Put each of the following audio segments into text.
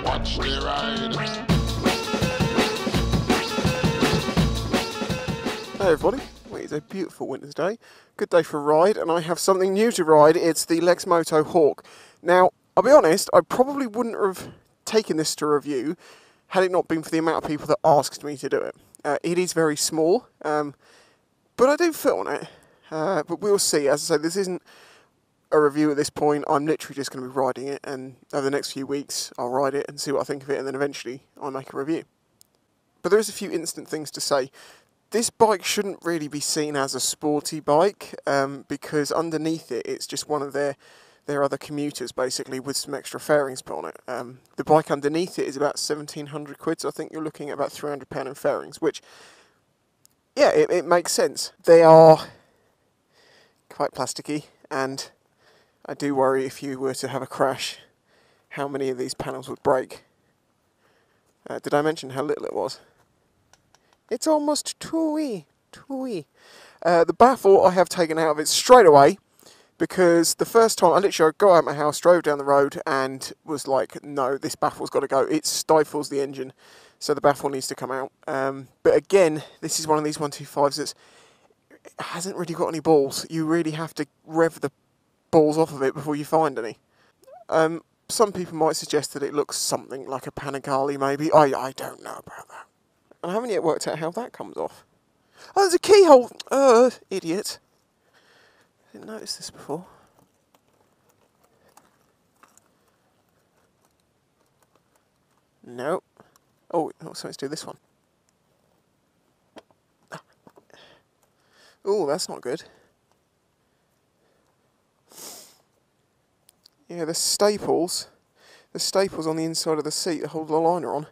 Watch me ride. Hey everybody, well, it's a beautiful winter's day, good day for a ride, and I have something new to ride. It's the Lexmoto Hawk. Now, I'll be honest, I probably wouldn't have taken this to review had it not been for the amount of people that asked me to do it. It is very small, but I do fit on it, but we'll see. As I say, this isn't a review at this point. I'm literally just going to be riding it, and over the next few weeks I'll ride it and see what I think of it, and then eventually I'll make a review. But there is a few instant things to say. This bike shouldn't really be seen as a sporty bike, because underneath it, it's just one of their other commuters, basically, with some extra fairings put on it. The bike underneath it is about 1,700 quid, so I think you're looking at about £300 in fairings, which, yeah, it makes sense. They are quite plasticky, and I do worry if you were to have a crash, how many of these panels would break. Did I mention how little it was? It's almost too wee. The baffle I have taken out of it straight away, because the first time I literally got out of my house, drove down the road, and was like, no, this baffle's got to go. It stifles the engine, so the baffle needs to come out. But again, this is one of these 125s that hasn't really got any balls. You really have to rev the balls off of it before you find any. Some people might suggest that it looks something like a Panigale, maybe. I don't know about that. And I haven't yet worked out how that comes off. Oh, there's a keyhole! Idiot. Didn't notice this before. Nope. Oh, something to do with this one. Oh, that's not good. Yeah, the staples on the inside of the seat that hold the liner on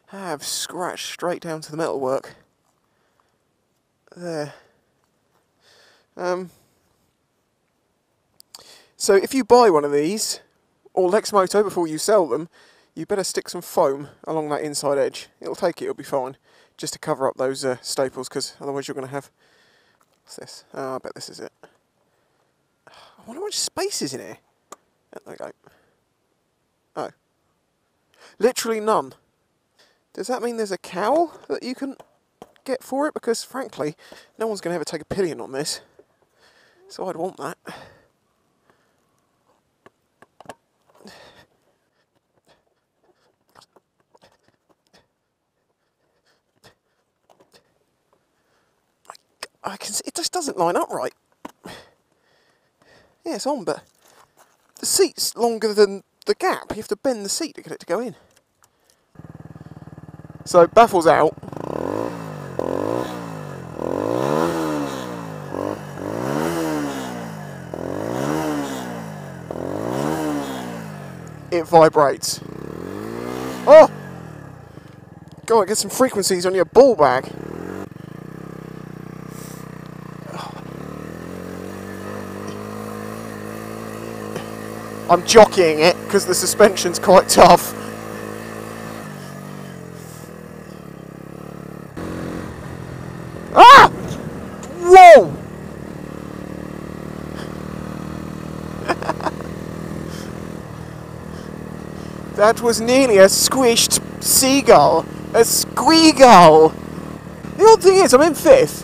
have scratched straight down to the metalwork. There. So if you buy one of these, or Lexmoto before you sell them, you better stick some foam along that inside edge. It'll be fine, just to cover up those staples, because otherwise you're going to have... What's this? Oh, I bet this is it. I wonder how much space is in here. There we go. Oh. Literally none. Does that mean there's a cowl that you can get for it? Because frankly, no one's going to ever take a pillion on this. So I'd want that. I can see, it just doesn't line up right. Yeah, it's on, but the seat's longer than the gap. You have to bend the seat to get it to go in. So, baffle's out. It vibrates. Oh! Go on, get some frequencies on your ball bag. I'm jockeying it because the suspension's quite tough. Ah! Whoa! That was nearly a squished seagull. A squeagull! The odd thing is, I'm in fifth.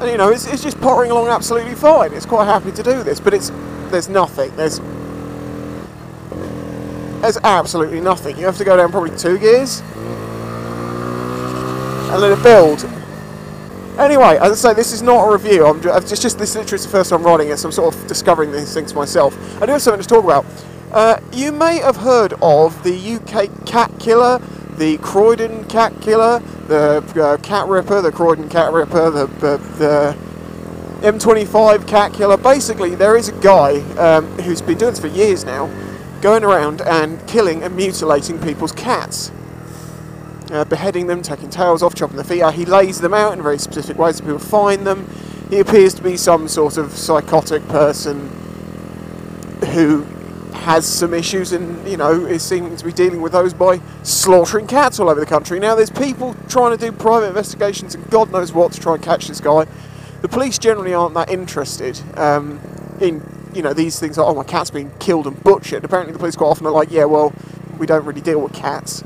And you know, it's just pottering along absolutely fine. It's quite happy to do this, but there's nothing. There's absolutely nothing. You have to go down probably 2 gears and let it build. Anyway, as I say, this is not a review. This literally is the first time riding it, so I'm sort of discovering these things myself. I do have something to talk about. You may have heard of the UK Cat Killer, the Croydon Cat Killer, the Cat Ripper, the Croydon Cat Ripper, the M25 Cat Killer. Basically, there is a guy who's been doing this for years now, going around and killing and mutilating people's cats. Beheading them, taking tails off, chopping their feet out. He lays them out in very specific ways so people find them. He appears to be some sort of psychotic person who has some issues and, you know, is seeming to be dealing with those by slaughtering cats all over the country. Now, there's people trying to do private investigations and God knows what to try and catch this guy. The police generally aren't that interested in, you know, these things like, oh, my cat's been killed and butchered. Apparently the police quite often are like, yeah, well, we don't really deal with cats.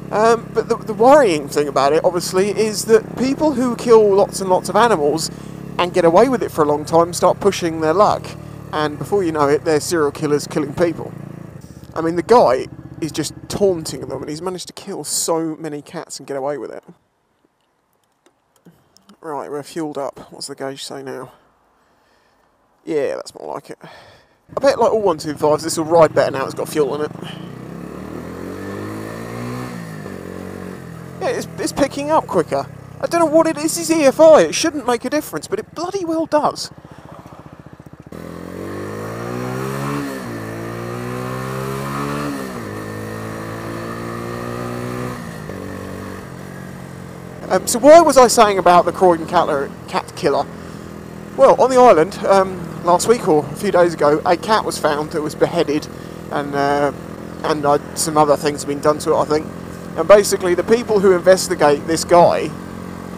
But the worrying thing about it, obviously, is that people who kill lots and lots of animals and get away with it for a long time start pushing their luck. And before you know it, they're serial killers killing people. I mean, the guy is just taunting them, and he's managed to kill so many cats and get away with it. Right, we're fueled up. What's the gauge say now? Yeah, that's more like it. I bet, like all 125s, this will ride better now it's got fuel in it. Yeah, it's picking up quicker. I don't know what it is, it's EFI. It shouldn't make a difference, but it bloody well does. So why was I saying about the Croydon Cat Killer? Well, on the island, last week or a few days ago, a cat was found that was beheaded, and some other things have been done to it, I think. And basically, the people who investigate this guy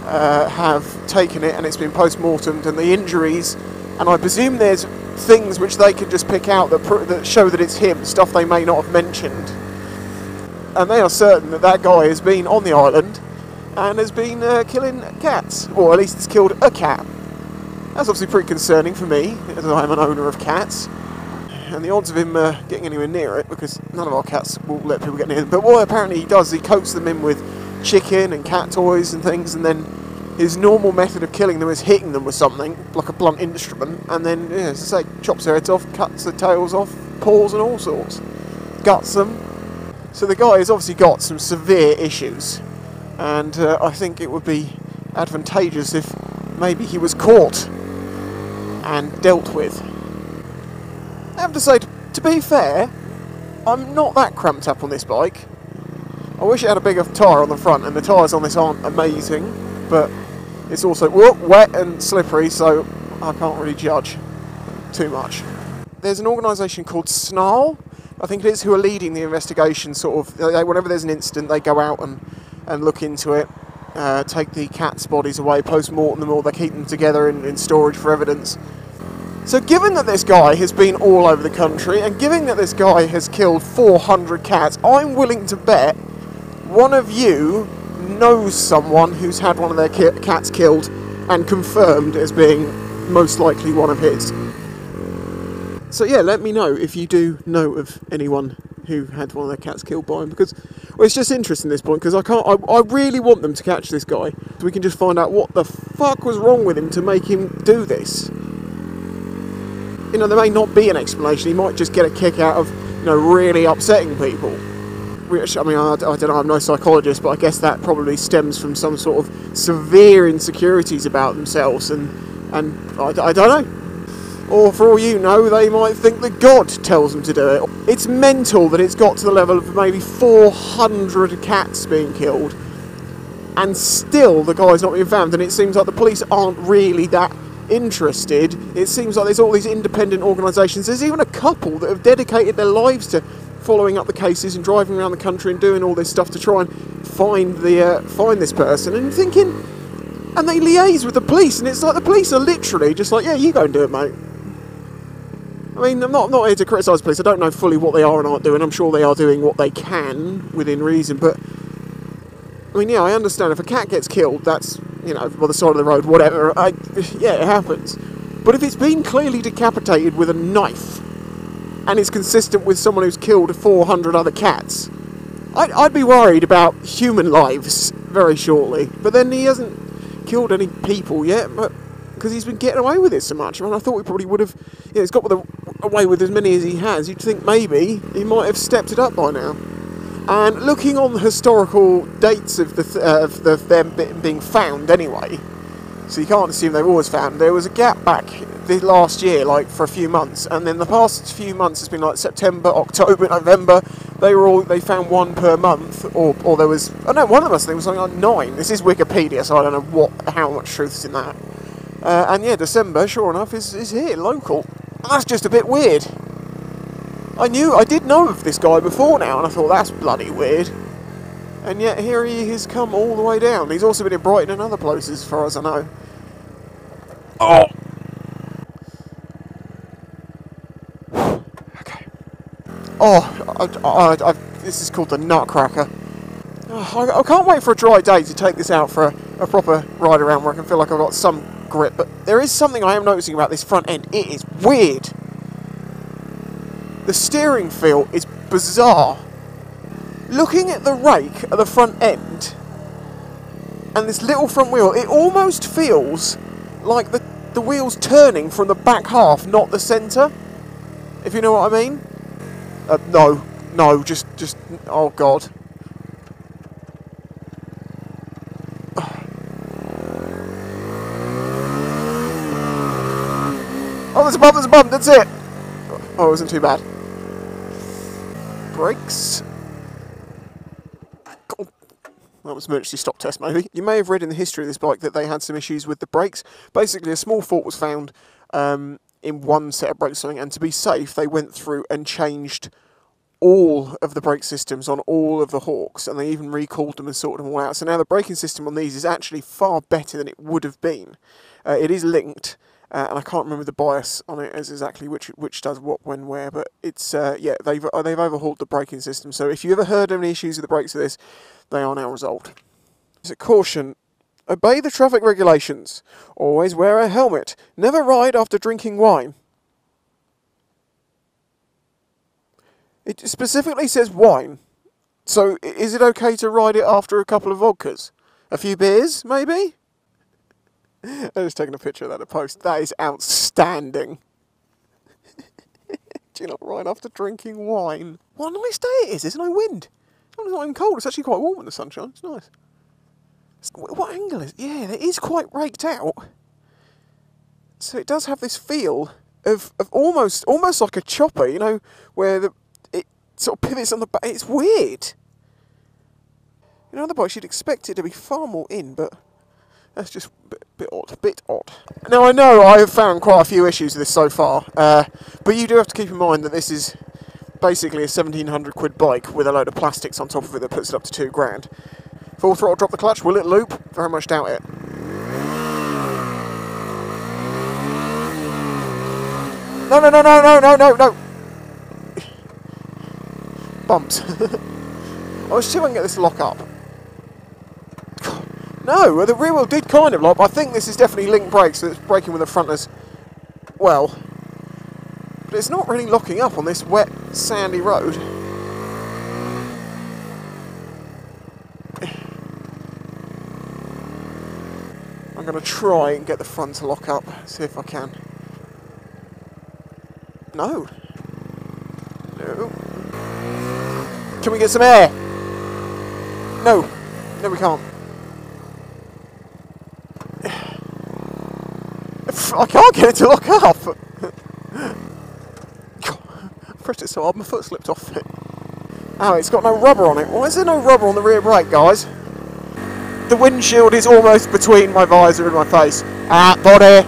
have taken it, and it's been post-mortemed, and the injuries, and I presume there's things which they can just pick out that show that it's him, stuff they may not have mentioned. And they are certain that that guy has been on the island and has been killing cats, or at least has killed a cat. That's obviously pretty concerning for me, as I am an owner of cats, and the odds of him getting anywhere near it, because none of our cats will let people get near them. But what apparently he does, he coats them in with chicken and cat toys and things, and then his normal method of killing them is hitting them with something, like a blunt instrument, and then, yeah, as I say, chops their heads off, cuts the tails off, paws and all sorts, guts them. So the guy has obviously got some severe issues. And I think it would be advantageous if maybe he was caught and dealt with. I have to say, to be fair, I'm not that cramped up on this bike. I wish it had a bigger tyre on the front, and the tyres on this aren't amazing, but it's also wet and slippery, so I can't really judge too much. There's an organisation called Snarl, I think it is, who are leading the investigation. Sort of, whenever there's an incident, they go out and look into it, take the cats' bodies away, post-mortem them, or they keep them together in storage for evidence. So given that this guy has been all over the country, and given that this guy has killed 400 cats, I'm willing to bet one of you knows someone who's had one of their cats killed and confirmed as being most likely one of his. So yeah, let me know if you do know of anyone who had one of their cats killed by him, because well, it's just interesting at this point, because I really want them to catch this guy, so we can just find out what the fuck was wrong with him to make him do this. You know, there may not be an explanation. He might just get a kick out of, you know, really upsetting people. Which, I mean, I don't know, I'm no psychologist, but I guess that probably stems from some sort of severe insecurities about themselves, and I don't know. Or for all you know, they might think that God tells them to do it. It's mental that it's got to the level of maybe 400 cats being killed, and still the guy's not being found, and it seems like the police aren't really that interested. It seems like there's all these independent organisations. There's even a couple that have dedicated their lives to following up the cases and driving around the country and doing all this stuff to try and find this person, and thinking, and they liaise with the police, and it's like the police are literally just like, yeah, you go and do it, mate. I mean, I'm not here to criticise the police. I don't know fully what they are and aren't doing. I'm sure they are doing what they can within reason, but I mean, yeah, I understand if a cat gets killed, that's, you know, by the side of the road, whatever, yeah, it happens. But if it's been clearly decapitated with a knife, and it's consistent with someone who's killed 400 other cats, I'd be worried about human lives very shortly. But then he hasn't killed any people yet, but because he's been getting away with it so much. I mean, I thought he probably would have, yeah, he's got away with as many as he has. You'd think maybe he might have stepped it up by now. And looking on the historical dates of them being found anyway, so you can't assume they've always found. There was a gap back the last year, like for a few months, and then the past few months has been like September, October, November. They found one per month, or there was, I don't know, one of them I think was something like 9. This is Wikipedia, so I don't know how much truth's in that. And yeah, December, sure enough, is here, local. And that's just a bit weird. I did know of this guy before now, and I thought, that's bloody weird. And yet here he has come all the way down. He's also been in Brighton and other places, as far as I know. Oh! Okay. Oh, This is called the Nutcracker. I can't wait for a dry day to take this out for a proper ride around where I can feel like I've got some grip. But there is something I am noticing about this front end. It is weird. The steering feel is bizarre. Looking at the rake at the front end and this little front wheel, it almost feels like the wheel's turning from the back half, not the centre. If you know what I mean. No, just, oh God. Oh, there's a bump, that's it! Oh, it wasn't too bad. Brakes. Oh, that was emergency stop test, maybe. You may have read in the history of this bike that they had some issues with the brakes. Basically, a small fault was found in one set of brakes or something, and to be safe, they went through and changed all of the brake systems on all of the Hawks, and they even recalled them and sorted them all out. So now the braking system on these is actually far better than it would have been. It is linked, and I can't remember the bias on it as exactly which does what, when, where, but it's, yeah, they've overhauled the braking system. So if you ever heard any issues with the brakes of this, they are now resolved. It's a caution. Obey the traffic regulations. Always wear a helmet. Never ride after drinking wine. It specifically says wine. So is it okay to ride it after a couple of vodkas? A few beers, maybe? I'm just taking a picture of that to post. That is outstanding. Do you not ride after drinking wine? What a nice day it is. There's no wind. It's not even cold. It's actually quite warm in the sunshine. It's nice. What angle is it? Yeah, it is quite raked out. So it does have this feel of almost like a chopper, you know, where it sort of pivots on the back. It's weird. You know, other bikes you'd expect it to be far more in, but that's just a bit odd. Now, I know I have found quite a few issues with this so far, but you do have to keep in mind that this is basically a 1,700 quid bike with a load of plastics on top of it that puts it up to £2,000. Full throttle, drop the clutch, will it loop? Very much doubt it. No. Bumps. I was see if I can get this to lock up. No, the rear wheel did kind of lock. I think this is definitely link brakes, so it's braking with the front as well. But it's not really locking up on this wet, sandy road. I'm going to try and get the front to lock up, see if I can. No. Can we get some air? No, we can't. I can't get it to lock up. I pressed it so hard my foot slipped off it. Oh, it's got no rubber on it. Why is there no rubber on the rear brake, guys? The windshield is almost between my visor and my face. Ah, body!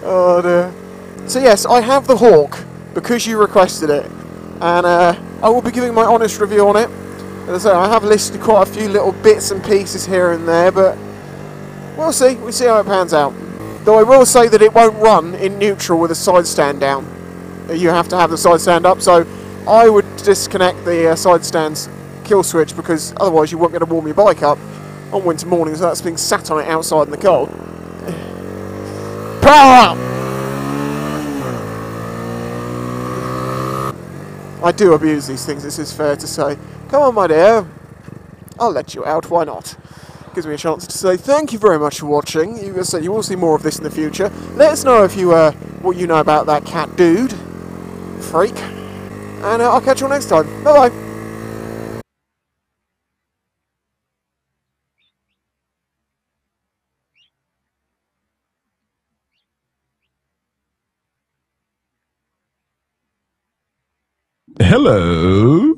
Oh dear. So yes, I have the Hawk, because you requested it. And I will be giving my honest review on it. As I say, I have listed quite a few little bits and pieces here and there, but we'll see. We'll see how it pans out. Though I will say that it won't run in neutral with a side stand down. You have to have the side stand up, so I would disconnect the side stand's kill switch, because otherwise you won't be able to warm your bike up on winter mornings. That's being sat on it outside in the cold. Power up! I do abuse these things, this is fair to say. Come on, my dear. I'll let you out, why not? Gives me a chance to say thank you very much for watching. You will see more of this in the future. Let us know if you what you know about that cat dude. Freak. And I'll catch you all next time. Bye-bye. Hello.